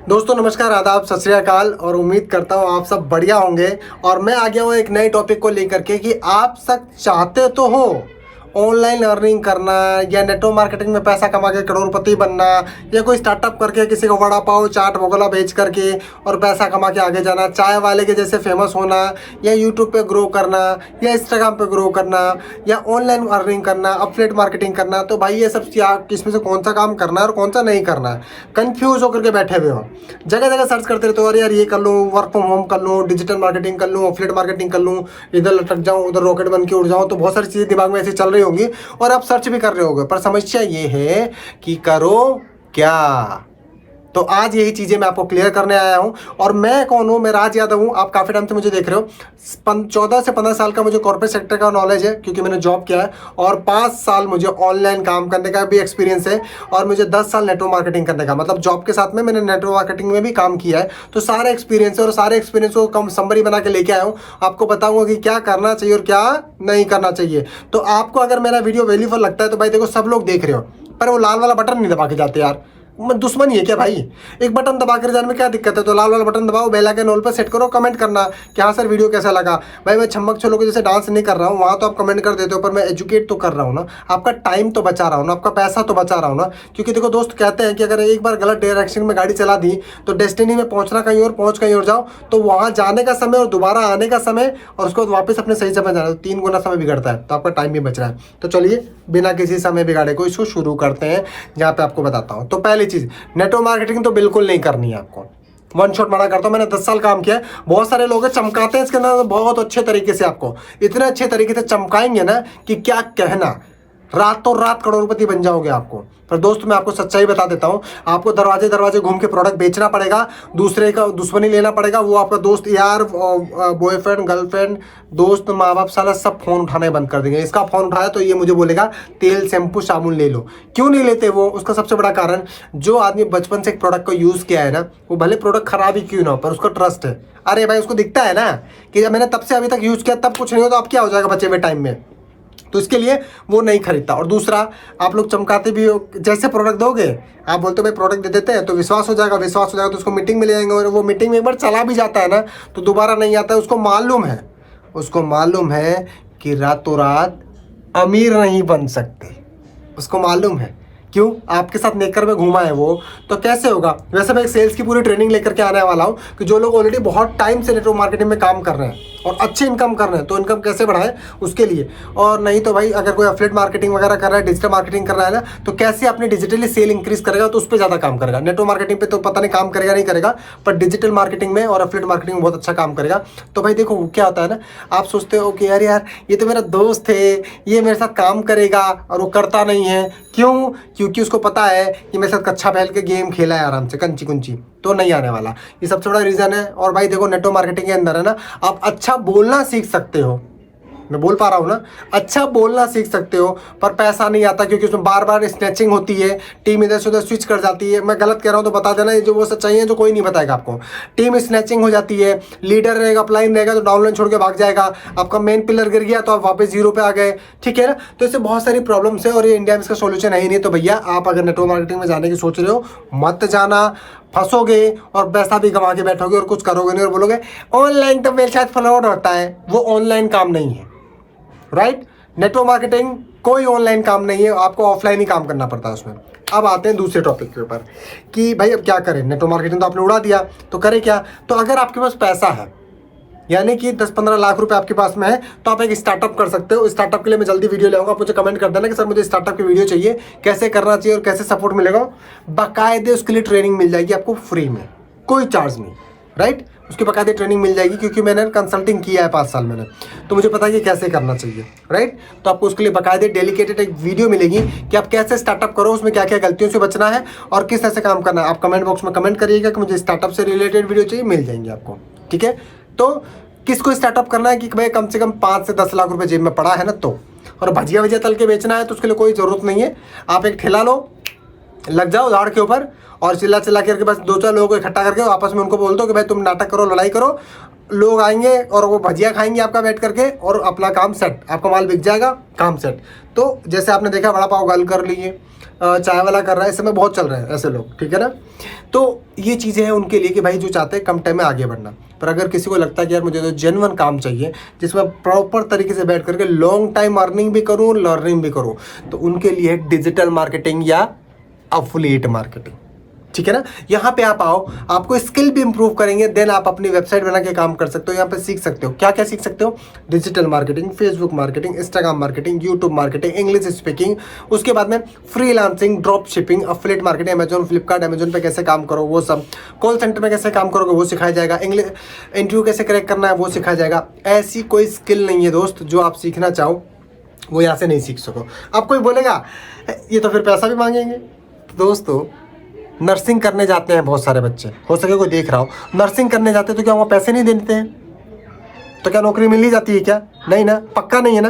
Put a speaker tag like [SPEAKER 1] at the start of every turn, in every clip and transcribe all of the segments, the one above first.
[SPEAKER 1] दोस्तों नमस्कार, आदाब, सत श्री अकाल और उम्मीद करता हूँ आप सब बढ़िया होंगे। और मैं आ गया हूँ एक नए टॉपिक को लेकर के कि आप सब चाहते तो हो ऑनलाइन अर्निंग करना या नेटवर्क मार्केटिंग में पैसा कमा के करोड़पति बनना, या कोई स्टार्टअप करके किसी को वड़ा पाव चाट भगोला बेच करके और पैसा कमा के आगे जाना, चाय वाले के जैसे फेमस होना, या यूट्यूब पे ग्रो करना, या इंस्टाग्राम पे ग्रो करना, या ऑनलाइन अर्निंग करना, अपलेट मार्केटिंग करना। तो भाई ये सब इसमें से कौन सा काम करना है और कौन सा नहीं करना है, कन्फ्यूज होकर के बैठे हुए हो, जगह जगह सर्च करते रहते हो। अरे यार ये कर लूँ, वर्क फ्रॉम होम कर लूँ, डिजिटल मार्केटिंग कर लूँ, अपलेट मार्केटिंग कर लूँ, इधर लटक जाऊँ उधर रॉकेट बन के उड़ जाऊँ। तो बहुत सारी चीज़ें दिमाग में ऐसे चल रही होंगी और आप सर्च भी कर रहे होगे, पर समस्या ये है कि करो क्या। तो आज यही चीज़ें मैं आपको क्लियर करने आया हूं। और मैं कौन हूं? मैं राज यादव हूं। आप काफ़ी टाइम से मुझे देख रहे हो। 14 से 15 साल का मुझे कॉर्पोरेट सेक्टर का नॉलेज है, क्योंकि मैंने जॉब किया है। और 5 साल मुझे ऑनलाइन काम करने का भी एक्सपीरियंस है। और मुझे 10 साल नेटवर्क मार्केटिंग करने का, मतलब जॉब के साथ में मैंने नेटवर्क मार्केटिंग में भी काम किया है। तो सारा एक्सपीरियंस है और सारे एक्सपीरियंस को कम समरी बना के लेके आया हूँ। आपको बताऊंगा कि क्या करना चाहिए और क्या नहीं करना चाहिए। तो आपको अगर मेरा वीडियो वैल्यूफुल लगता है तो भाई देखो, सब लोग देख रहे हो, पर वो लाल वाला बटन नहीं दबा के जाते यार। दुश्मनी है क्या भाई? एक बटन दबा कर जाने में क्या दिक्कत है? तो लाल वाला बटन दबाओ, बेल आइकन ऑल पर सेट करो, कमेंट करना कि हाँ सर वीडियो कैसा लगा। भाई मैं छम्मक छल्लों के जैसे डांस नहीं कर रहा हूँ, वहाँ तो आप कमेंट कर देते हो, पर मैं एजुकेट तो कर रहा हूँ ना, आपका टाइम तो बचा रहा हूँ ना, आपका पैसा तो बचा रहा हूँ ना। क्योंकि देखो दोस्त, कहते हैं कि अगर एक बार गलत डायरेक्शन में गाड़ी चला दी तो डेस्टिनी में पहुँचना कहीं और, पहुँच कहीं और जाओ, तो वहाँ जाने का समय और दोबारा आने का समय और उसके बाद वापस अपने सही समय जाना, तो 3 गुना समय बिगड़ता है। तो आपका टाइम भी बच रहा है। तो चलिए बिना किसी समय बिगाड़े को इसको शुरू करते हैं, जहाँ पे आपको बताता हूँ। तो पहली चीज़, नेटवर्क मार्केटिंग तो बिल्कुल नहीं करनी है आपको। वन शॉट मना करता हूं। मैंने 10 साल काम किया है। बहुत सारे लोग चमकाते हैं इसके अंदर बहुत अच्छे तरीके से, आपको इतने अच्छे तरीके से चमकाएंगे ना कि क्या कहना, रातों रात करोड़पति बन जाओगे आपको। पर दोस्त मैं आपको सच्चाई बता देता हूँ, आपको दरवाजे दरवाजे घूम के प्रोडक्ट बेचना पड़ेगा, दूसरे का दुश्मनी लेना पड़ेगा। वो आपका दोस्त यार, बॉयफ्रेंड, गर्लफ्रेंड, दोस्त, माँ बाप, साला सब फोन उठाने बंद कर देंगे। इसका फोन उठाया तो ये मुझे बोलेगा तेल शैम्पू साबुन ले लो। क्यों नहीं लेते वो? उसका सबसे बड़ा कारण, जो आदमी बचपन से एक प्रोडक्ट को यूज़ किया है ना, वो भले प्रोडक्ट खराब ही क्यों ना हो, पर उसका ट्रस्ट है। अरे भाई उसको दिखता है ना कि जब मैंने तब से अभी तक यूज़ किया तब कुछ नहीं हो, तो अब क्या हो जाएगा बचे हुए टाइम में? तो इसके लिए वो नहीं खरीदता। और दूसरा, आप लोग चमकाते भी हो, जैसे प्रोडक्ट दोगे, आप बोलते हो भाई प्रोडक्ट दे देते हैं तो विश्वास हो जाएगा, विश्वास हो जाएगा तो उसको मीटिंग में ले जाएंगे, और वो मीटिंग में एक बार चला भी जाता है ना तो दोबारा नहीं आता है। उसको मालूम है कि रातों रात अमीर नहीं बन सकते। उसको मालूम है। क्यों? आपके साथ नेकर में घूमा है वो, तो कैसे होगा? वैसे मैं एक सेल्स की पूरी ट्रेनिंग लेकर के आने वाला हूँ कि जो लोग ऑलरेडी बहुत टाइम से नेटवर्क मार्केटिंग में काम कर रहे हैं और अच्छी इनकम कर रहे हैं, तो इनकम कैसे बढ़ाएं उसके लिए। और नहीं तो भाई अगर कोई एफिलिएट मार्केटिंग वगैरह कर रहा है, डिजिटल मार्केटिंग कर रहा है ना, तो कैसे अपनी डिजिटली सेल इंक्रीज करेगा, तो उस पर ज़्यादा काम करेगा। नेटवर्क मार्केटिंग पे तो पता नहीं काम करेगा नहीं करेगा, पर डिजिटल मार्केटिंग में और एफिलिएट मार्केटिंग में बहुत अच्छा काम करेगा। तो भाई देखो क्या होता है ना, आप सोचते हो कि यार ये तो मेरा दोस्त है, ये मेरे साथ काम करेगा, और वो करता नहीं है। क्यों? क्योंकि उसको पता है कि मेरे साथ कच्चा बैल के गेम खेला है आराम से, कंची कुंची, तो नहीं आने वाला। ये सबसे बड़ा रीज़न है। और भाई देखो, नेटवर्क मार्केटिंग के अंदर है ना, आप अच्छा बोलना सीख सकते हो। मैं बोल पा रहा हूँ ना, अच्छा बोलना सीख सकते हो, पर पैसा नहीं आता, क्योंकि उसमें बार बार स्नैचिंग होती है, टीम इधर से उधर स्विच कर जाती है। मैं गलत कह रहा हूँ तो बता देना, ये जो वो सच्चाई है जो कोई नहीं बताएगा आपको। टीम स्नैचिंग हो जाती है, लीडर रहेगा, अपलाइन रहेगा तो डाउनलाइन छोड़ के भाग जाएगा, आपका मेन पिलर गिर गया तो आप वापस जीरो पे आ गए। ठीक है ना? तो इससे बहुत सारी प्रॉब्लम्स है और ये इंडिया में इसका सोल्यूशन है ही नहीं। तो भैया आप अगर नेटवर्क मार्केटिंग में जाने की सोच रहे हो, मत जाना, फंसोगे और पैसा भी कमा के बैठोगे और कुछ करोगे नहीं, और बोलोगे ऑनलाइन तो मेरे साथ फ्रॉड होता है। वो ऑनलाइन काम नहीं है, राइट? नेटवर्क मार्केटिंग कोई ऑनलाइन काम नहीं है, आपको ऑफलाइन ही काम करना पड़ता है उसमें। अब आते हैं दूसरे टॉपिक के ऊपर कि भाई अब क्या करें। नेटवर्क मार्केटिंग तो आपने उड़ा दिया, तो करें क्या? तो अगर आपके पास पैसा है, यानी कि 10-15 लाख रुपए आपके पास में है, तो आप एक स्टार्टअप कर सकते हो। स्टार्टअप के लिए मैं जल्दी वीडियो लाऊंगा, आप मुझे कमेंट कर देना कि सर मुझे स्टार्टअप की वीडियो चाहिए, कैसे करना चाहिए और कैसे सपोर्ट मिलेगा। बाकायदे उसके लिए ट्रेनिंग मिल जाएगी आपको फ्री में, कोई चार्ज नहीं, राइट? उसकी बाकायदे ट्रेनिंग मिल जाएगी, क्योंकि मैंने कंसल्टिंग किया है 5 साल मैंने, तो मुझे पता है कि कैसे करना चाहिए, राइट? तो आपको उसके लिए बाकायदे डेडिकेटेड एक वीडियो मिलेगी कि आप कैसे स्टार्टअप करो, उसमें क्या क्या गलतियों से बचना है और किस तरह से काम करना है। आप कमेंट बॉक्स में कमेंट करिएगा कि मुझे स्टार्टअप से रिलेटेड वीडियो चाहिए, मिल जाएंगे आपको। ठीक है? तो किसको स्टार्टअप करना है कि भाई कम से कम 5 से 10 लाख रुपए जेब में पड़ा है ना, तो और भजिया वजिया तल के बेचना है तो उसके लिए कोई ज़रूरत नहीं है। आप एक ठेला लो, लग जाओ धाड़ के ऊपर और चिल्ला चिल्ला करके बस 2-4 लोगों को इकट्ठा करके आपस में उनको बोल दो कि भाई तुम नाटक करो, लड़ाई करो, लोग आएंगे और वो भजिया खाएंगे आपका बैठ करके और अपना काम सेट, आपका माल बिक जाएगा, काम सेट। तो जैसे आपने देखा वड़ा पाव गर्ल कर लिए, चाय वाला कर रहा है, इस समय बहुत चल रहे हैं ऐसे लोग, ठीक है ना। तो ये चीज़ें हैं उनके लिए कि भाई जो चाहते हैं कम टाइम में आगे बढ़ना। पर अगर किसी को लगता है कि यार मुझे तो जेन्युइन काम चाहिए जिसमें प्रॉपर तरीके से बैठ करके लॉन्ग टाइम अर्निंग भी करूँ, लर्निंग भी करूँ, तो उनके लिए डिजिटल मार्केटिंग या एफिलिएट मार्केटिंग, ठीक है ना। यहाँ पे आप आओ, आपको स्किल भी इंप्रूव करेंगे, देन आप अपनी वेबसाइट बना के काम कर सकते हो। यहाँ पे सीख सकते हो, क्या क्या सीख सकते हो, digital marketing, Facebook marketing, Instagram marketing, YouTube marketing, English speaking, उसके बाद में freelancing, drop shipping, affiliate marketing, Amazon, Flipkart, Amazon पे कैसे काम करो वो सब, कॉल सेंटर में कैसे काम करोगे वो सिखाया जाएगा, इंग्लिश इंटरव्यू कैसे क्रैक करना है वो सिखाया जाएगा। ऐसी कोई स्किल नहीं है दोस्त जो आप सीखना चाहो वो यहाँ से नहीं सीख सको। अब कोई बोलेगा ये तो फिर पैसा भी मांगेंगे। तो दोस्तों नर्सिंग करने जाते हैं बहुत सारे बच्चे, हो सके कोई देख रहा हो, नर्सिंग करने जाते हैं तो क्या वहाँ पैसे नहीं देते हैं? तो क्या नौकरी मिल ही जाती है क्या? नहीं ना, पक्का नहीं है ना।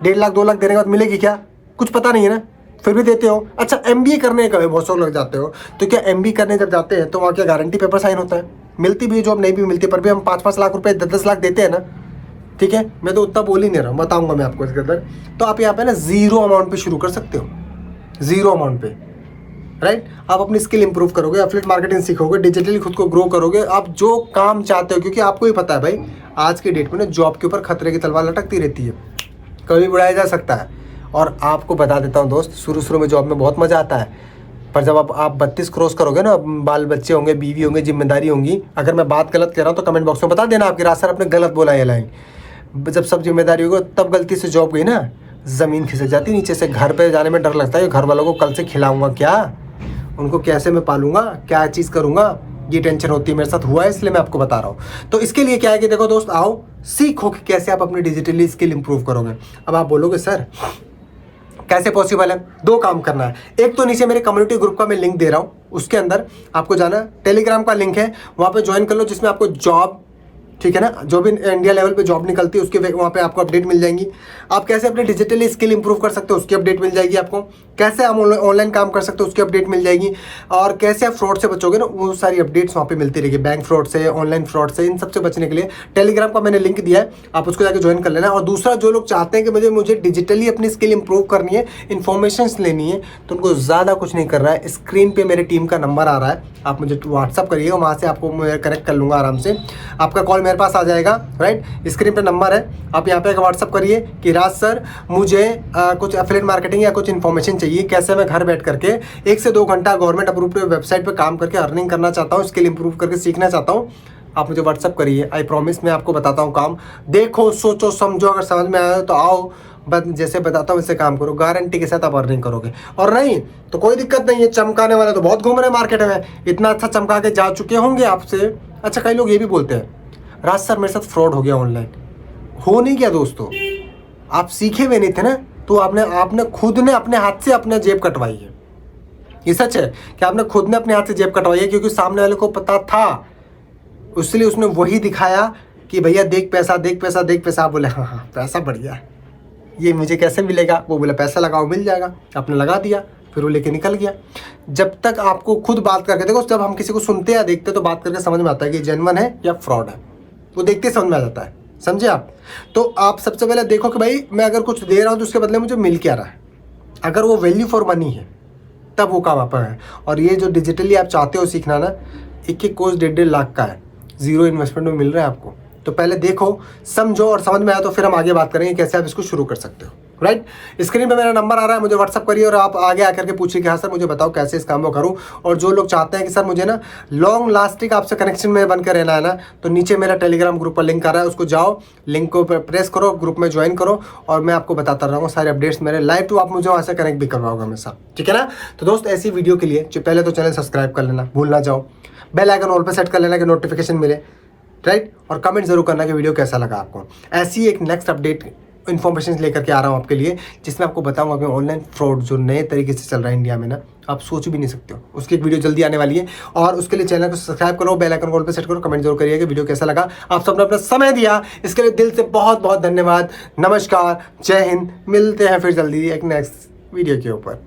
[SPEAKER 1] 1.5 लाख 2 लाख देने के बाद मिलेगी क्या? कुछ पता नहीं है ना, फिर भी देते हो। अच्छा MBA करने का बहुत सारे लोग जाते हो, तो क्या MBA करने जब जाते हैं तो वहाँ क्या गारंटी पेपर साइन होता है? मिलती भी है जॉब, नहीं भी मिलती, पर भी हम 5-5 लाख रुपये 10-10 लाख देते हैं ना, ठीक है। मैं तो उतना बोल ही नहीं रहा हूँ, बताऊँगा मैं आपको इसके अंदर। तो आप यहाँ पे ना 0 अमाउंट पे शुरू कर सकते हो, 0 अमाउंट पे, राइट। आप अपनी स्किल इंप्रूव करोगे, एफिलिएट मार्केटिंग सीखोगे, डिजिटली खुद को ग्रो करोगे, आप जो काम चाहते हो, क्योंकि आपको ही पता है भाई आज की डेट में ना जॉब के ऊपर खतरे की तलवार लटकती रहती है, कभी बुलाया जा सकता है। और आपको बता देता हूँ दोस्त, शुरू में जॉब में बहुत मज़ा आता है, पर जब आप 32 क्रॉस करोगे ना, बाल बच्चे होंगे, बीवी होंगे, जिम्मेदारी होंगी। अगर मैं बात गलत कह रहा हूँ तो कमेंट बॉक्स में बता देना आपके राज सर आपने गलत बोला ये लाइन। जब सब जिम्मेदारी होगी तब गलती से जॉब गई ना, ज़मीन खिसक जाती नीचे से। घर पे जाने में डर लगता है, घर वालों को कल से खिलाऊंगा क्या, उनको कैसे मैं पालूंगा, क्या चीज़ करूंगा, ये टेंशन होती है। मेरे साथ हुआ है इसलिए मैं आपको बता रहा हूँ। तो इसके लिए क्या है कि देखो दोस्त, आओ सीखो कि कैसे आप अपनी डिजिटली स्किल इंप्रूव करोगे। अब आप बोलोगे सर कैसे पॉसिबल है? 2 काम करना है। एक तो नीचे मेरे कम्युनिटी ग्रुप का मैं लिंक दे रहा हूँ, उसके अंदर आपको जाना, टेलीग्राम का लिंक है, वहाँ पे ज्वाइन कर लो, जिसमें आपको जॉब, ठीक है ना, जो भी इंडिया लेवल पे जॉब निकलती है उसके वहाँ पे आपको अपडेट मिल जाएंगी। आप कैसे अपने डिजिटली स्किल इंप्रूव कर सकते हो उसकी अपडेट मिल जाएगी आपको, कैसे आप ऑनलाइन काम कर सकते हो उसकी अपडेट मिल जाएगी, और कैसे आप फ्रॉड से बचोगे ना वो सारी अपडेट्स वहाँ पे मिलती रहेगी। बैंक फ्रॉड से, ऑनलाइन फ्रॉड से, इन सबसे बचने के लिए टेलीग्राम का मैंने लिंक दिया है, आप उसको जाकर ज्वाइन कर लेना। और दूसरा, जो लोग चाहते हैं कि मुझे डिजिटली अपनी स्किल इंप्रूव करनी है, इन्फॉर्मेशन लेनी है, तो उनको ज़्यादा कुछ नहीं कर रहा है। स्क्रीन पर मेरे टीम का नंबर आ रहा है, आप मुझे व्हाट्सअप करिएगा, वहाँ से आपको मैं कनेक्ट कर लूँगा आराम से, आपका कॉल मेरे पास आ जाएगा, राइट। स्क्रीन पे नंबर है, आप यहाँ पे एक व्हाट्सअप करिए कि राज सर मुझे कुछ एफिलिएट मार्केटिंग या कुछ इन्फॉर्मेशन चाहिए, कैसे मैं घर बैठ करके 1 से 2 घंटा गवर्नमेंट अप्रूव्ड वेबसाइट पे काम करके अर्निंग करना चाहता हूँ, स्किल इंप्रूव करके सीखना चाहता हूँ। आप मुझे व्हाट्सअप करिए, आई प्रॉमिस मैं आपको बताता हूँ काम। देखो, सोचो, समझो, अगर समझ में आया तो आओ, बस जैसे बताता हूँ वैसे काम करो, गारंटी के साथ आप अर्निंग करोगे। और नहीं तो कोई दिक्कत नहीं है, चमकाने वाले तो बहुत घूम रहे हैं मार्केट में, इतना अच्छा चमका के जा चुके होंगे आपसे। अच्छा, कई लोग ये भी बोलते हैं राज सर मेरे साथ फ्रॉड हो गया ऑनलाइन। हो नहीं गया दोस्तों, आप सीखे हुए नहीं थे ना, तो आपने खुद ने अपने हाथ से अपना जेब कटवाई है। ये सच है कि आपने खुद ने अपने हाथ से जेब कटवाई है, क्योंकि सामने वाले को पता था, इसलिए उसने वही दिखाया कि भैया देख पैसा, देख पैसा, देख पैसा। आप बोले हाँ पैसा बढ़िया है, ये मुझे कैसे मिलेगा? वो बोला पैसा लगाओ मिल जाएगा, आपने लगा दिया, फिर वो लेके निकल गया। जब तक आपको खुद बात करके देखो, जब हम किसी को सुनते या देखते तो बात करके समझ में आता है कि जेन्युइन है या फ्रॉड है, वो देखते समझ में आ जाता है, समझे आप। तो आप सबसे पहले देखो कि भाई मैं अगर कुछ दे रहा हूँ तो उसके बदले मुझे मिल क्या रहा है। अगर वो वैल्यू फॉर मनी है तब वो काम आपका है। और ये जो डिजिटली आप चाहते हो सीखना ना, एक कोर्स 1.5 लाख का है, 0 इन्वेस्टमेंट में मिल रहा है आपको। तो पहले देखो, समझो, और समझ में आया तो फिर हम आगे बात करेंगे कैसे आप इसको शुरू कर सकते हो, राइट। स्क्रीन पे मेरा नंबर आ रहा है, मुझे व्हाट्सअप करिए और आप आगे आकर के पूछिए कि हाँ सर मुझे बताओ कैसे इस काम को करूँ। और जो लोग चाहते हैं कि सर मुझे ना लॉन्ग लास्टिंग आपसे कनेक्शन में बनकर रहना है ना, तो नीचे मेरा टेलीग्राम ग्रुप पर लिंक आ रहा है, उसको जाओ, लिंक को प्रेस करो, ग्रुप में ज्वाइन करो, और मैं आपको बताता रहूँगा सारे अपडेट्स मेरे लाइव, तो आप मुझे वहाँ से कनेक्ट भी करवाओगे हमेशा, ठीक है ना। तो दोस्त ऐसी वीडियो के लिए पहले तो चैनल सब्सक्राइब कर लेना, भूल ना जाओ, बेल आइकन ऑल पे सेट कर लेना कि नोटिफिकेशन मिले, राइट। और कमेंट जरूर करना कि वीडियो कैसा लगा आपको। ऐसी एक नेक्स्ट अपडेट इन्फॉर्मेशन लेकर के आ रहा हूँ आपके लिए, जिसमें आपको बताऊंगा कि ऑनलाइन फ्रॉड जो नए तरीके से चल रहा है इंडिया में ना, आप सोच भी नहीं सकते हो। उसकी एक वीडियो जल्दी आने वाली है, और उसके लिए चैनल को सब्सक्राइब करो, बेल आइकन कॉल पे सेट करो, कमेंट जरूर करिए कि वीडियो कैसा लगा। आप सबने अपना समय दिया, इसके लिए दिल से बहुत बहुत धन्यवाद। नमस्कार, जय हिंद, मिलते हैं फिर जल्दी एक नेक्स्ट वीडियो के ऊपर।